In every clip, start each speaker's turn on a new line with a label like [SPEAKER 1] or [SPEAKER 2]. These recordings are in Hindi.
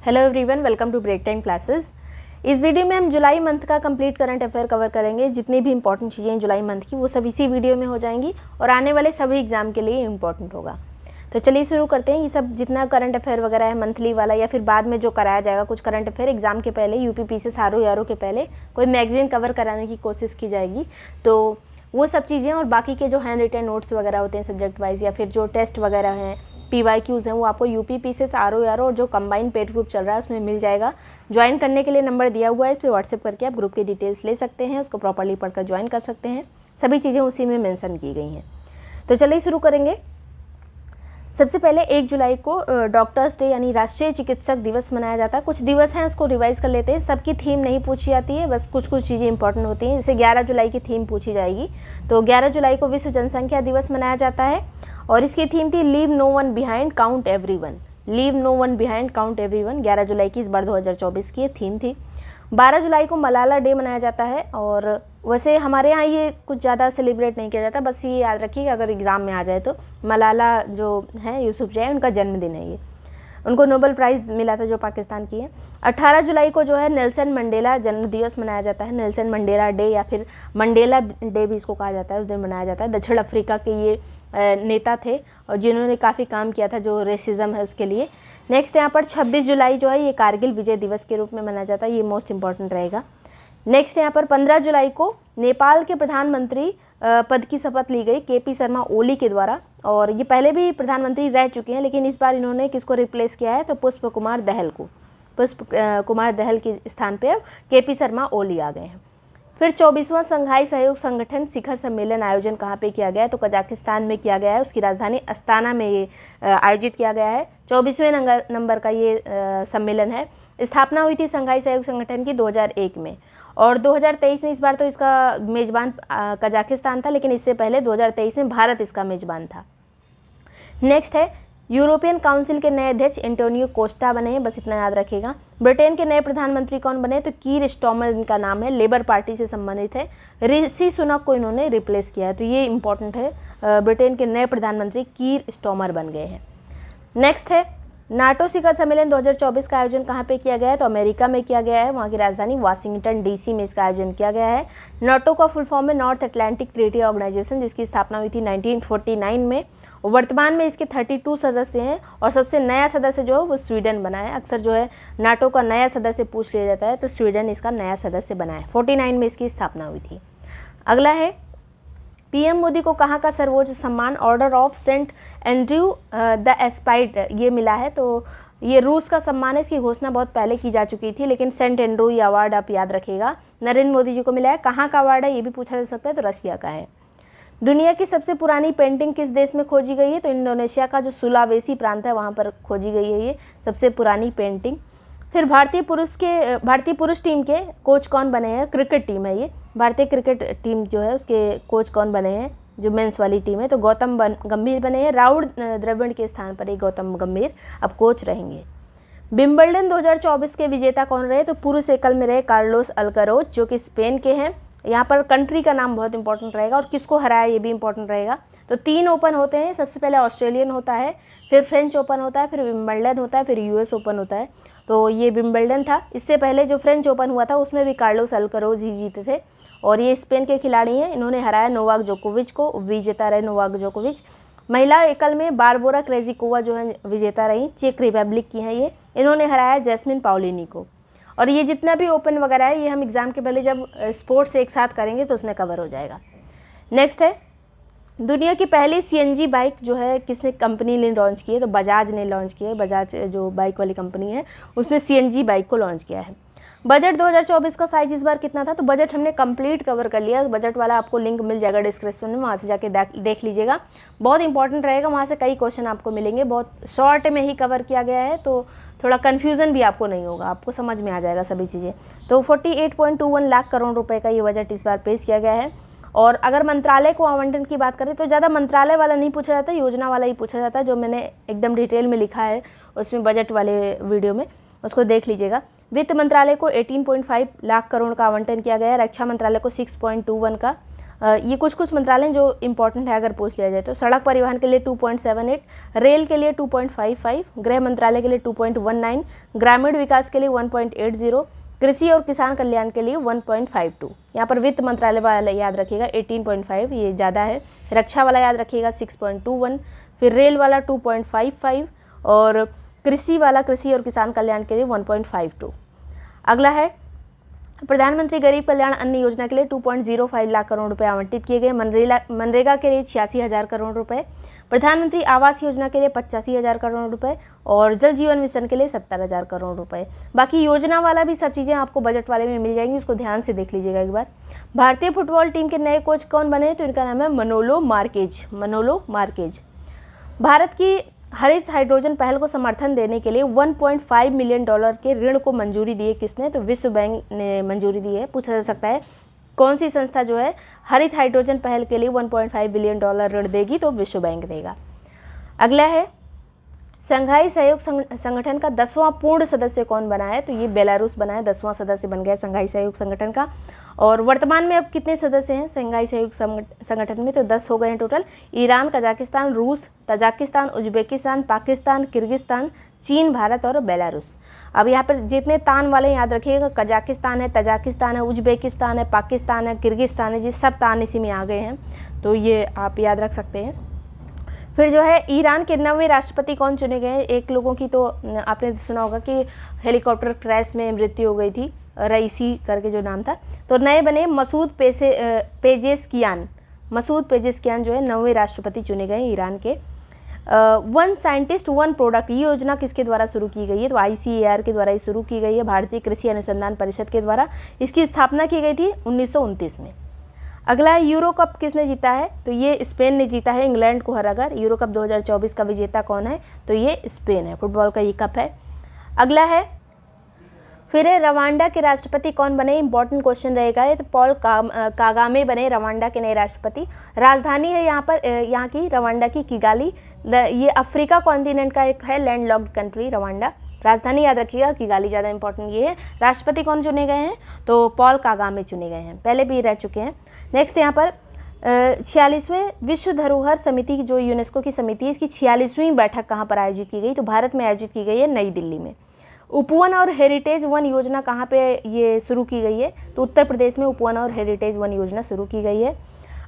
[SPEAKER 1] Hello everyone, welcome to break time classes. इस वीडियो में हम जुलाई मंथ का कंप्लीट करंट अफेयर कवर करेंगे। जितनी भी इंपॉर्टेंट चीज़ें हैं जुलाई मंथ की वो सब इसी वीडियो में हो जाएंगी और आने वाले सभी एग्जाम के लिए इंपॉर्टेंट होगा। तो चलिए शुरू करते हैं। ये सब जितना करंट अफेयर वगैरह है मंथली वाला या फिर बाद में जो कराया जाएगा कुछ करंट अफेयर एग्जाम के पहले यूपीपीसी आरओ के पहले कोई मैगजीन कवर कराने की कोशिश की जाएगी। तो वो सब चीज़ें और बाकी के जो हैंड रिटन नोट्स वगैरह होते हैं सब्जेक्ट वाइज या फिर जो टेस्ट वगैरह हैं PYQs हैं वो आपको यूपीपीसी आरओ और जो कंबाइंड पेड ग्रुप चल रहा है उसमें मिल जाएगा। ज्वाइन करने के लिए नंबर दिया हुआ है, फिर व्हाट्सएप करके आप ग्रुप की डिटेल्स ले सकते हैं, उसको प्रॉपर्ली पढ़कर ज्वाइन कर सकते हैं। सभी चीज़ें उसी में मेंशन की गई हैं। तो चलिए शुरू करेंगे। सबसे पहले 1 जुलाई को डॉक्टर्स डे यानी राष्ट्रीय चिकित्सक दिवस मनाया जाता है। कुछ दिवस हैं उसको रिवाइज कर लेते हैं। सबकी थीम नहीं पूछी जाती है, बस कुछ कुछ चीज़ें इंपॉर्टेंट होती हैं। जैसे 11 जुलाई की थीम पूछी जाएगी तो 11 जुलाई को विश्व जनसंख्या दिवस मनाया जाता है और इसकी थीम थी leave no one behind count everyone. Leave no one behind count everyone 11 जुलाई की इस बार 2024 की थीम थी। 12 जुलाई को मलाला डे मनाया जाता है और वैसे हमारे यहाँ ये कुछ ज़्यादा सेलिब्रेट नहीं किया जाता, बस ये याद रखिए अगर एग्ज़ाम में आ जाए तो मलाला जो है यूसुफजई उनका जन्मदिन है। ये उनको नोबेल प्राइज़ मिला था जो पाकिस्तान की है। 18 जुलाई को जो है नेल्सन मंडेला जन्म दिवस मनाया जाता है। नेल्सन मंडेला डे या फिर मंडेला डे भी इसको कहा जाता है, उस दिन मनाया जाता है। दक्षिण अफ्रीका के ये नेता थे और जिन्होंने काफ़ी काम किया था जो रेसिज्म है उसके लिए। नेक्स्ट यहाँ पर 26 जुलाई जो है ये कारगिल विजय दिवस के रूप में मनाया जाता है, ये मोस्ट इंपॉर्टेंट रहेगा। नेक्स्ट यहाँ पर 15 जुलाई को नेपाल के प्रधानमंत्री पद की शपथ ली गई KP शर्मा ओली के द्वारा और ये पहले भी प्रधानमंत्री रह चुके हैं लेकिन इस बार इन्होंने किसको रिप्लेस किया है तो पुष्प कुमार दहल को। पुष्प कुमार दहल के स्थान पे KP शर्मा ओली आ गए हैं। फिर 24वां शंघाई सहयोग संगठन शिखर सम्मेलन आयोजन कहाँ पे किया गया है तो कजाकिस्तान में किया गया है। उसकी राजधानी अस्ताना में ये आयोजित किया गया है। 24वें नंबर का ये सम्मेलन है। स्थापना हुई थी शंघाई सहयोग संगठन की 2001 में और 2023 में इस बार तो इसका मेज़बान कजाकिस्तान था लेकिन इससे पहले 2023 में भारत इसका मेज़बान था। नेक्स्ट है यूरोपियन काउंसिल के नए अध्यक्ष एंटोनियो कोस्टा बने हैं, बस इतना याद रखिएगा। ब्रिटेन के नए प्रधानमंत्री कौन बने तो कीर स्टारमर इनका नाम है, लेबर पार्टी से संबंधित है। ऋषि सुनक को इन्होंने रिप्लेस किया है तो ये इंपॉर्टेंट है। ब्रिटेन के नए प्रधानमंत्री कीर स्टारमर बन गए हैं। नेक्स्ट है नाटो शिखर सम्मेलन 2024 का आयोजन कहाँ पे किया गया है तो अमेरिका में किया गया है। वहाँ की राजधानी वाशिंगटन DC में इसका आयोजन किया गया है। नाटो का फुल फॉर्म है नॉर्थ अटलांटिक ट्रीटी ऑर्गेनाइजेशन, जिसकी स्थापना हुई थी 1949 में। वर्तमान में इसके 32 सदस्य हैं और सबसे नया सदस्य जो है वो स्वीडन बना है। अक्सर जो है नाटो का नया सदस्य पूछ लिया जाता है तो स्वीडन इसका नया सदस्य बना है। 49 में इसकी स्थापना हुई थी। अगला है PM मोदी को कहाँ का सर्वोच्च सम्मान order of Saint Andrew the एस्पाइट ये मिला है तो ये रूस का सम्मान है। इसकी घोषणा बहुत पहले की जा चुकी थी लेकिन सेंट एंड्रयू ये अवार्ड आप याद रखिएगा नरेंद्र मोदी जी को मिला है। कहाँ का अवार्ड है ये भी पूछा जा सकता है तो रशिया का है। दुनिया की सबसे पुरानी पेंटिंग किस देश में खोजी गई है तो इंडोनेशिया का जो सुलावेसी प्रांत है वहाँ पर खोजी गई है ये सबसे पुरानी पेंटिंग। फिर भारतीय पुरुष टीम के कोच कौन बने हैं, क्रिकेट टीम है ये। भारतीय क्रिकेट टीम जो है उसके कोच कौन बने हैं जो मेंस वाली टीम है तो गौतम गंभीर बने हैं। राहुल द्रविड़ के स्थान पर एक गौतम गंभीर अब कोच रहेंगे। विंबलडन 2024 के विजेता कौन रहे तो पुरुष एकल में रहे कार्लोस अल्काराज जो कि स्पेन के हैं। यहाँ पर कंट्री का नाम बहुत इंपॉर्टेंट रहेगा और किसको हराया ये भी इंपॉर्टेंट रहेगा। तो 3 ओपन होते हैं, सबसे पहले ऑस्ट्रेलियन होता है, फिर फ्रेंच ओपन होता है, फिर विंबलडन होता है, फिर US ओपन होता है। तो ये विंबलडन था। इससे पहले जो फ्रेंच ओपन हुआ था उसमें भी कार्लोस अल्काराज ही जीते थे और ये स्पेन के खिलाड़ी हैं। इन्होंने हराया नोवाक जोकोविच को, विजेता रहे नोवाक जोकोविच। महिला एकल में बारबोरा क्रेजिकोवा जो है विजेता रही, चेक रिपब्लिक की हैं ये। इन्होंने हराया जैस्मिन पाउलिनी को। और ये जितना भी ओपन वगैरह है ये हम एग्ज़ाम के पहले जब स्पोर्ट्स एक साथ करेंगे तो उसमें कवर हो जाएगा। नेक्स्ट है दुनिया की पहली CNG बाइक जो है किसने कंपनी ने लॉन्च की है तो बजाज ने लॉन्च की है। बजाज जो बाइक वाली कंपनी है उसने CNG बाइक को लॉन्च किया है। बजट 2024 का साइज इस बार कितना था तो बजट हमने कंप्लीट कवर कर लिया। बजट वाला आपको लिंक मिल जाएगा डिस्क्रिप्शन में, वहाँ से जाके देख लीजिएगा, बहुत इंपॉर्टेंट रहेगा। वहाँ से कई क्वेश्चन आपको मिलेंगे। बहुत शॉर्ट में ही कवर किया गया है तो थोड़ा कन्फ्यूज़न भी आपको नहीं होगा, आपको समझ में आ जाएगा सभी चीज़ें। तो 48.21 लाख करोड़ रुपये का ये बजट इस बार पेश किया गया है। और अगर मंत्रालय को आवंटन की बात करें तो ज़्यादा मंत्रालय वाला नहीं पूछा जाता, योजना वाला ही पूछा जाता है जो मैंने एकदम डिटेल में लिखा है उसमें बजट वाले वीडियो में, उसको देख लीजिएगा। वित्त मंत्रालय को 18.5 लाख करोड़ का आवंटन किया गया है। रक्षा मंत्रालय को 6.21 का, ये कुछ मंत्रालय जो इंपॉर्टेंट है अगर पूछ लिया जाए तो। सड़क परिवहन के लिए 2.78, रेल के लिए 2.55, गृह मंत्रालय के लिए 2.19, ग्रामीण विकास के लिए 1.80, कृषि और किसान कल्याण के लिए 1.52। यहाँ पर वित्त मंत्रालय वाला याद रखिएगा 18.5, ये ज़्यादा है। रक्षा वाला याद रखिएगा 6.21, फिर रेल वाला 2.55 और कृषि वाला, कृषि और किसान कल्याण के लिए 1.52। अगला है प्रधानमंत्री गरीब कल्याण अन्न योजना के लिए 2.05 लाख करोड़ रुपए आवंटित किए गए। मनरेगा के लिए 86,000 करोड़ रुपए, प्रधानमंत्री आवास योजना के लिए 85,000 करोड़ रुपए और जल जीवन मिशन के लिए 70,000 करोड़ रुपए। बाकी योजना वाला भी सब चीज़ें आपको बजट वाले में मिल जाएंगी, उसको ध्यान से देख लीजिएगा एक बार। भारतीय फुटबॉल टीम के नए कोच कौन बने हैं? तो इनका नाम है मनोलो मार्केज। भारत की हरित हाइड्रोजन पहल को समर्थन देने के लिए $1.5 मिलियन के ऋण को मंजूरी दी है। किसने? तो विश्व बैंक ने मंजूरी दी है। पूछा जा सकता है कौन सी संस्था जो है हरित हाइड्रोजन पहल के लिए $1.5 बिलियन ऋण देगी? तो विश्व बैंक देगा। अगला है संघाई सहयोग संगठन का 10वां पूर्ण सदस्य कौन बना है? तो ये बेलारूस बना है, 10वां सदस्य बन गया संघाई सहयोग संगठन का। और वर्तमान में अब कितने सदस्य हैं संघाई सहयोग संगठन में? तो 10 हो गए हैं टोटल। ईरान, कजाकिस्तान, रूस, तजाकिस्तान, उज्बेकिस्तान, पाकिस्तान, किर्गिस्तान, चीन, भारत और बेलारूस। अब यहाँ पर जितने तान वाले याद रखिएगा, कजाकिस्तान है, तजाकिस्तान है, उज्बेकिस्तान है, पाकिस्तान है, किर्गिस्तान है, जी सब तान इसी में आ गए हैं, तो ये आप याद रख सकते हैं। फिर जो है ईरान के 9वें राष्ट्रपति कौन चुने गए हैं? एक लोगों की तो आपने सुना होगा कि हेलीकॉप्टर क्रैश में मृत्यु हो गई थी, रईसी करके जो नाम था। तो नए बने मसूद पेजेस्कियान जो है 9वें राष्ट्रपति चुने गए ईरान के। वन साइंटिस्ट वन प्रोडक्ट, ये योजना किसके द्वारा शुरू की गई है? तो ICAR के द्वारा ही शुरू की गई है, भारतीय कृषि अनुसंधान परिषद के द्वारा। इसकी स्थापना की गई थी 1929 में। अगला है यूरो कप किसने जीता है? तो ये स्पेन ने जीता है इंग्लैंड को हराकर। यूरो कप 2024 का विजेता कौन है? तो ये स्पेन है, फुटबॉल का ये कप है। अगला है फिर रवांडा के राष्ट्रपति कौन बने? इंपॉर्टेंट क्वेश्चन रहेगा ये। तो पॉल कागामे बने रवांडा के नए राष्ट्रपति। राजधानी है यहाँ की रवांडा की किगाली। ये अफ्रीका कॉन्टिनेंट का एक है लैंडलॉक्ड कंट्री रवांडा। राजधानी याद रखिएगा किगाली, ज़्यादा इंपॉर्टेंट ये है। राष्ट्रपति कौन चुने गए हैं? तो पॉल कागामे चुने गए हैं, पहले भी रह चुके हैं। नेक्स्ट यहाँ पर 46वें विश्व धरोहर समिति की जो यूनेस्को की समिति है, इसकी 46वीं बैठक कहाँ पर आयोजित की गई? तो भारत में आयोजित की गई है, नई दिल्ली में। उपवन और हेरिटेज वन योजना कहाँ पे ये शुरू की गई है? तो उत्तर प्रदेश में उपवन और हेरिटेज वन योजना शुरू की गई है।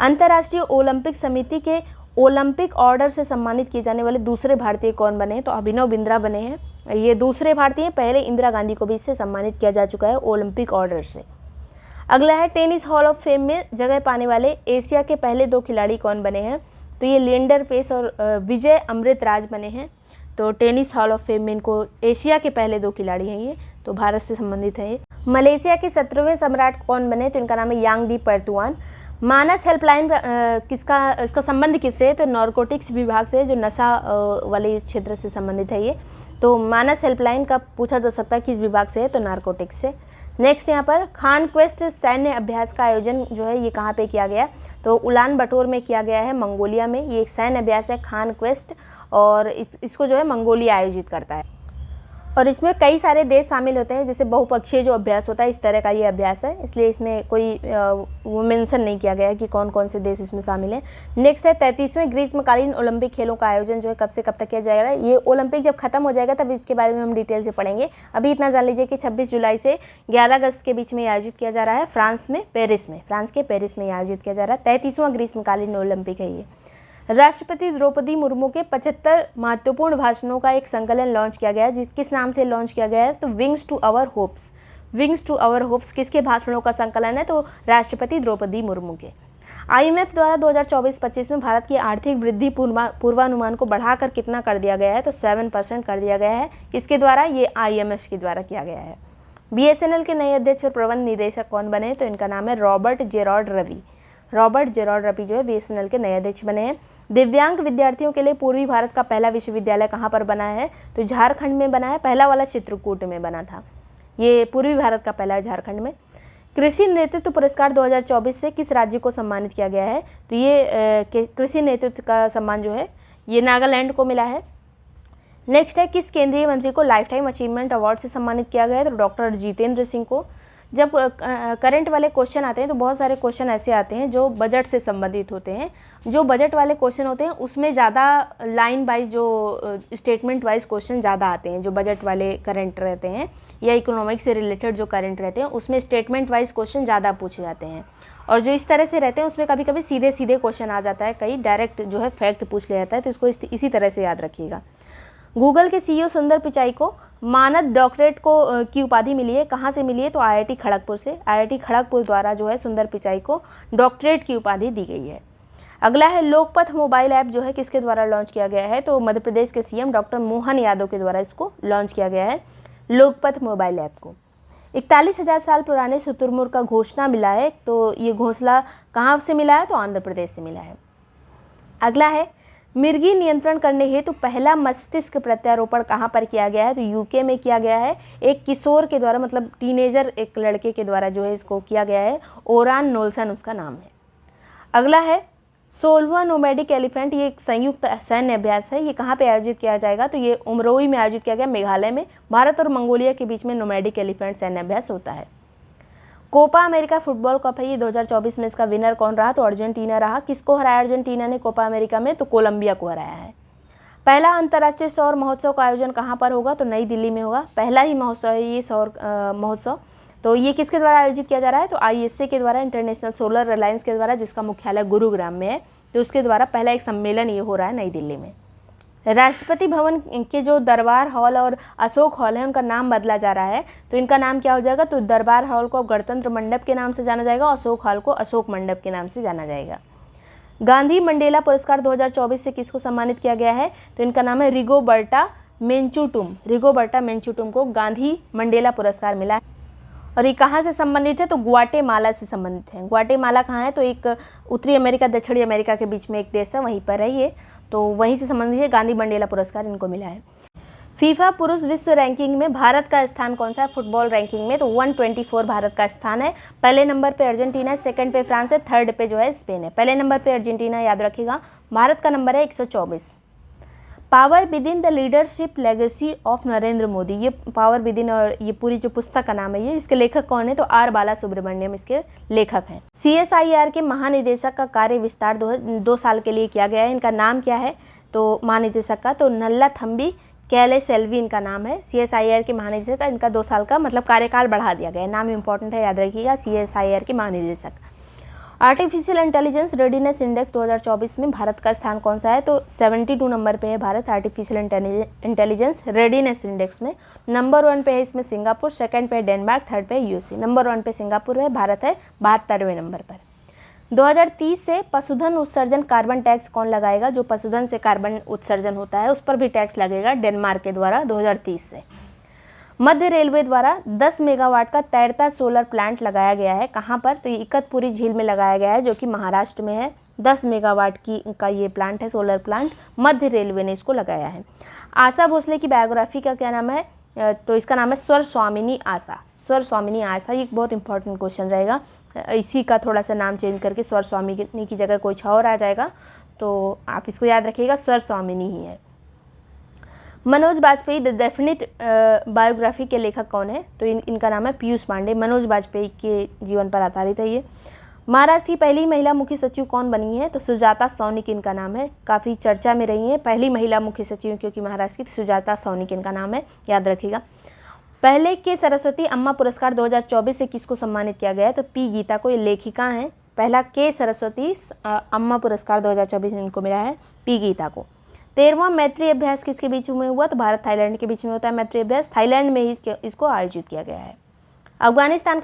[SPEAKER 1] अंतर्राष्ट्रीय ओलंपिक समिति के ओलंपिक ऑर्डर से सम्मानित किए जाने वाले दूसरे भारतीय कौन बने? तो अभिनव बिंद्रा बने हैं, ये दूसरे भारतीय। पहले इंदिरा गांधी को भी इससे सम्मानित किया जा चुका है ओलंपिक ऑर्डर से। अगला है टेनिस हॉल ऑफ फेम में जगह पाने वाले एशिया के पहले 2 खिलाड़ी कौन बने हैं? तो ये लिएंडर पेस और विजय अमृतराज बने हैं। तो टेनिस हॉल ऑफ फेम में इनको एशिया के पहले 2 खिलाड़ी हैं, ये तो भारत से संबंधित है ये। मलेशिया के 17वें सम्राट कौन बने? तो इनका नाम है यांगदी पर्तुआन। मानस हेल्पलाइन इसका संबंध किससे? तो नारकोटिक्स विभाग से, जो नशा वाले क्षेत्र से संबंधित है ये। तो मानस हेल्पलाइन का पूछा जा सकता है किस विभाग से है? तो नारकोटिक्स से। नेक्स्ट यहाँ पर खान क्वेस्ट सैन्य अभ्यास का आयोजन जो है ये कहाँ पे किया गया? तो उलान बटोर में किया गया है, मंगोलिया में। ये एक सैन्य अभ्यास है खान क्वेस्ट, और इसको जो है मंगोलिया आयोजित करता है। और इसमें कई सारे देश शामिल होते हैं, जैसे बहुपक्षीय जो अभ्यास होता है इस तरह का ये अभ्यास है, इसलिए इसमें कोई वो मेंशन नहीं किया गया है कि कौन कौन से देश इसमें शामिल हैं। नेक्स्ट है 33वें ग्रीष्मकालीन ओलंपिक खेलों का आयोजन जो है कब से कब तक किया जाएगा? ये ओलंपिक जब खत्म हो जाएगा तब इसके बारे में हम डिटेल से पढ़ेंगे। अभी इतना जान लीजिए कि 26 जुलाई से 11 अगस्त के बीच में आयोजित किया जा रहा है फ्रांस के पेरिस में आयोजित किया जा रहा है। 33वां ग्रीष्मकालीन ओलंपिक है ये। राष्ट्रपति द्रौपदी मुर्मू के 75 महत्वपूर्ण भाषणों का एक संकलन लॉन्च किया गया है, किस नाम से लॉन्च किया गया है? तो विंग्स टू आवर होप्स किसके भाषणों का संकलन है? तो राष्ट्रपति द्रौपदी मुर्मू के। IMF द्वारा 2024-25 में भारत की आर्थिक वृद्धि पूर्वानुमान को बढ़ाकर कितना कर दिया गया है? तो 7% कर दिया गया है। किसके द्वारा? ये IMF के द्वारा किया गया है। BSNL के नए अध्यक्ष और प्रबंध निदेशक कौन बने? तो इनका नाम है रॉबर्ट जेरॉर्ड रवि जो है BSNL के नए अध्यक्ष बने हैं। दिव्यांग विद्यार्थियों के लिए पूर्वी भारत का पहला विश्वविद्यालय कहाँ पर बना है? तो झारखंड में बना है। पहला वाला चित्रकूट में बना था, ये पूर्वी भारत का पहला है झारखंड में। कृषि नेतृत्व पुरस्कार 2024 से किस राज्य को सम्मानित किया गया है? तो ये कृषि नेतृत्व का सम्मान जो है ये नागालैंड को मिला है। नेक्स्ट है किस केंद्रीय मंत्री को लाइफ टाइम अचीवमेंट अवार्ड से सम्मानित किया गया है? तो डॉक्टर जितेंद्र सिंह को। जब करंट वाले क्वेश्चन आते हैं तो बहुत सारे क्वेश्चन ऐसे आते हैं जो बजट से संबंधित होते हैं। जो बजट वाले क्वेश्चन होते हैं उसमें ज़्यादा लाइन वाइज जो स्टेटमेंट वाइज क्वेश्चन ज़्यादा आते हैं। जो बजट वाले करंट रहते हैं या इकोनॉमिक्स से रिलेटेड जो करंट रहते हैं उसमें स्टेटमेंट वाइज क्वेश्चन ज़्यादा पूछे जाते हैं। और जो इस तरह से रहते हैं उसमें कभी कभी सीधे सीधे क्वेश्चन आ जाता है, कई डायरेक्ट जो है फैक्ट पूछ लिया जाता है। तो इसको इसी तरह से याद रखिएगा। गूगल के CEO सुंदर पिचाई को मानद डॉक्टरेट की उपाधि मिली है। कहाँ से मिली है? तो IIT खड़गपुर से। IIT खड़गपुर द्वारा जो है सुंदर पिचाई को डॉक्टरेट की उपाधि दी गई है। अगला है लोकपथ मोबाइल ऐप जो है किसके द्वारा लॉन्च किया गया है? तो मध्य प्रदेश के CM डॉक्टर मोहन यादव के द्वारा इसको लॉन्च किया गया है, लोकपथ मोबाइल ऐप को। 41,000 साल पुराने शुतुरमुर्ग का घोंसला मिला है। तो ये घोंसला कहाँ से मिला है? तो आंध्र प्रदेश से मिला है। अगला है मिर्गी नियंत्रण करने हेतु पहला मस्तिष्क प्रत्यारोपण कहाँ पर किया गया है? तो UK में किया गया है। एक किशोर के द्वारा, मतलब टीनेजर एक लड़के के द्वारा जो है इसको किया गया है। ओरान नोल्सन उसका नाम है। अगला है 16वां नोमैडिक एलिफेंट, ये एक संयुक्त सैन्य अभ्यास है। ये कहाँ पे आयोजित किया जाएगा? तो ये उमरोई में आयोजित किया गया, मेघालय में। भारत और मंगोलिया के बीच में नोमैडिक एलिफेंट सैन्य अभ्यास होता है। कोपा अमेरिका फुटबॉल कप है, ये 2024 में इसका विनर कौन रहा? तो अर्जेंटीना रहा। किसको हराया अर्जेंटीना ने कोपा अमेरिका में? तो कोलंबिया को हराया है। पहला अंतर्राष्ट्रीय सौर महोत्सव का आयोजन कहाँ पर होगा? तो नई दिल्ली में होगा। पहला ही महोत्सव है ये सौर महोत्सव। तो ये किसके द्वारा आयोजित किया जा रहा है? तो ISA के द्वारा, इंटरनेशनल सोलर अलायंस के द्वारा, जिसका मुख्यालय गुरुग्राम में है। तो उसके द्वारा पहला एक सम्मेलन ये हो रहा है नई दिल्ली में। राष्ट्रपति भवन के जो दरबार हॉल और अशोक हॉल है उनका नाम बदला जा रहा है। तो इनका नाम क्या हो जाएगा? तो दरबार हॉल को गणतंत्र मंडप के नाम से जाना जाएगा, अशोक हॉल को अशोक मंडप के नाम से जाना जाएगा। गांधी मंडेला पुरस्कार 2024 से किसको सम्मानित किया गया है? तो इनका नाम है रिगोबर्टा मेंचुटुम। रिगोबर्टा मेंचुटुम को गांधी मंडेला पुरस्कार मिला है। और ये कहाँ से संबंधित है? तो ग्वाटेमाला से संबंधित है। ग्वाटेमाला कहाँ है? तो एक उत्तरी अमेरिका दक्षिणी अमेरिका के बीच में एक देश है, वहीं पर है ये। तो वहीं से संबंधित है। गांधी मंडेला पुरस्कार इनको मिला है। फीफा पुरुष विश्व रैंकिंग में भारत का स्थान कौन सा है? फुटबॉल रैंकिंग में तो 124 भारत का स्थान है। पहले नंबर पे अर्जेंटीना है, सेकंड पे फ्रांस है, थर्ड पे जो है स्पेन है। पहले नंबर पे अर्जेंटीना, याद रखिएगा। भारत का नंबर है 124। Power with in the leadership legacy of Narendra Modi, ये पावर विद इन, और ये पूरी जो पुस्तक का नाम है ये, इसके लेखक कौन है? तो R बाला सुब्रमण्यम इसके लेखक हैं। CSIR के महानिदेशक का कार्य विस्तार 2 साल के लिए किया गया है। इनका नाम क्या है? तो महानिदेशक का तो नल्लाथम्बी कैलेसेल्वी इनका नाम है। CSIR के महानिदेशक का इनका 2 साल का मतलब कार्यकाल बढ़ा दिया गया है। नाम इंपॉर्टेंट है, याद रखिएगा। CSIR के महानिदेशक। आर्टिफिशियल इंटेलिजेंस रेडीनेस इंडेक्स 2024 में भारत का स्थान कौन सा है? तो 72 नंबर पे है Bharat artificial intelligence readiness index में। नंबर 1 पे है इसमें सिंगापुर, सेकंड पे डेनमार्क, थर्ड पे USA। नंबर 1 पे सिंगापुर है, भारत है 72वें नंबर पर। 2030 से पशुधन उत्सर्जन कार्बन टैक्स कौन लगाएगा? जो पशुधन से कार्बन उत्सर्जन होता है उस पर भी टैक्स लगेगा डेनमार्क के द्वारा 2030 से। मध्य रेलवे द्वारा 10 मेगावाट का तैरता सोलर प्लांट लगाया गया है। कहाँ पर? तो ये इकतपुरी झील में लगाया गया है, जो कि महाराष्ट्र में है। 10 मेगावाट का ये प्लांट है, सोलर प्लांट। मध्य रेलवे ने इसको लगाया है। आशा भोसले की बायोग्राफी का क्या नाम है? तो इसका नाम है स्वर स्वामिनी आशा। स्वर स्वामिनी आशा, ये एक बहुत इंपॉर्टेंट क्वेश्चन रहेगा। इसी का थोड़ा सा नाम चेंज करके स्वर स्वामिनी की जगह कुछ और आ जाएगा, तो आप इसको याद रखिएगा, स्वर स्वामिनी ही है। Manoj Bajpayee the definite biography के लेखक कौन है? तो इनका नाम है पीयूष पांडे। मनोज बाजपेयी के जीवन पर आधारित है ये। महाराष्ट्र की पहली महिला मुख्य सचिव कौन बनी है? तो सुजाता सौनिक इनका नाम है। काफ़ी चर्चा में रही है पहली महिला मुख्य सचिव, क्योंकि महाराष्ट्र की सुजाता सौनिक इनका नाम है, याद रखिएगा। पहले के सरस्वती अम्मा पुरस्कार 2024 से किसको सम्मानित किया गया है? तो P गीता को, ये लेखिका हैं। पहला के सरस्वती अम्मा पुरस्कार 2024 में इनको मिला है, P गीता को। 13वां मैत्री अभ्यास किसके बीच में हुआ? तो भारत थाईलैंड के बीच में होता है मैत्री अभ्यास। थाईलैंड में ही इसको आयोजित किया गया है। अफगानिस्तान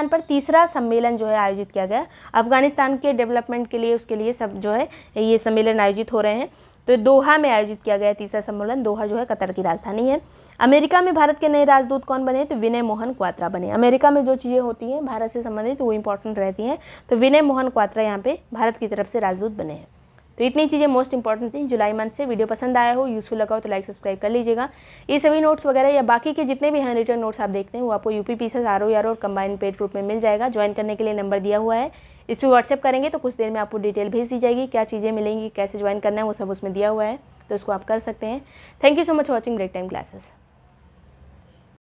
[SPEAKER 1] पर तीसरा सम्मेलन जो है आयोजित किया गया। अफगानिस्तान के डेवलपमेंट के लिए, उसके लिए सब जो है ये सम्मेलन आयोजित हो रहे हैं। तो दोहा में आयोजित किया गया तीसरा सम्मेलन। दोहा जो है कतर की राजधानी है। अमेरिका में भारत के नए राजदूत कौन बने? तो विनय मोहन क्वात्रा बने। अमेरिका में जो चीज़ें होती हैं भारत से संबंधित वो इंपॉर्टेंट रहती हैं, तो विनय मोहन क्वात्रा यहाँ पे भारत की तरफ से राजदूत बने हैं। तो इतनी चीज़ें मोस्ट इंपॉर्टेंट थी जुलाई मंथ से। वीडियो पसंद आया हो, यूज़फुल लगा हो तो लाइक सब्सक्राइब कर लीजिएगा। ये सभी नोट्स वगैरह या बाकी के जितने भी हैंड रिटन नोट्स आप देखते हैं वो आपको UP PCS ROER और कंबाइंड पेड ग्रुप में मिल जाएगा। ज्वाइन करने के लिए नंबर दिया हुआ है, इस पर व्हाट्सएप करेंगे तो कुछ देर में आपको डिटेल भेज दी जाएगी। क्या चीज़ें मिलेंगी, कैसे ज्वाइन करना है, वो सब उसमें दिया हुआ है, तो उसको आप कर सकते हैं। Thank you so much watching break time classes.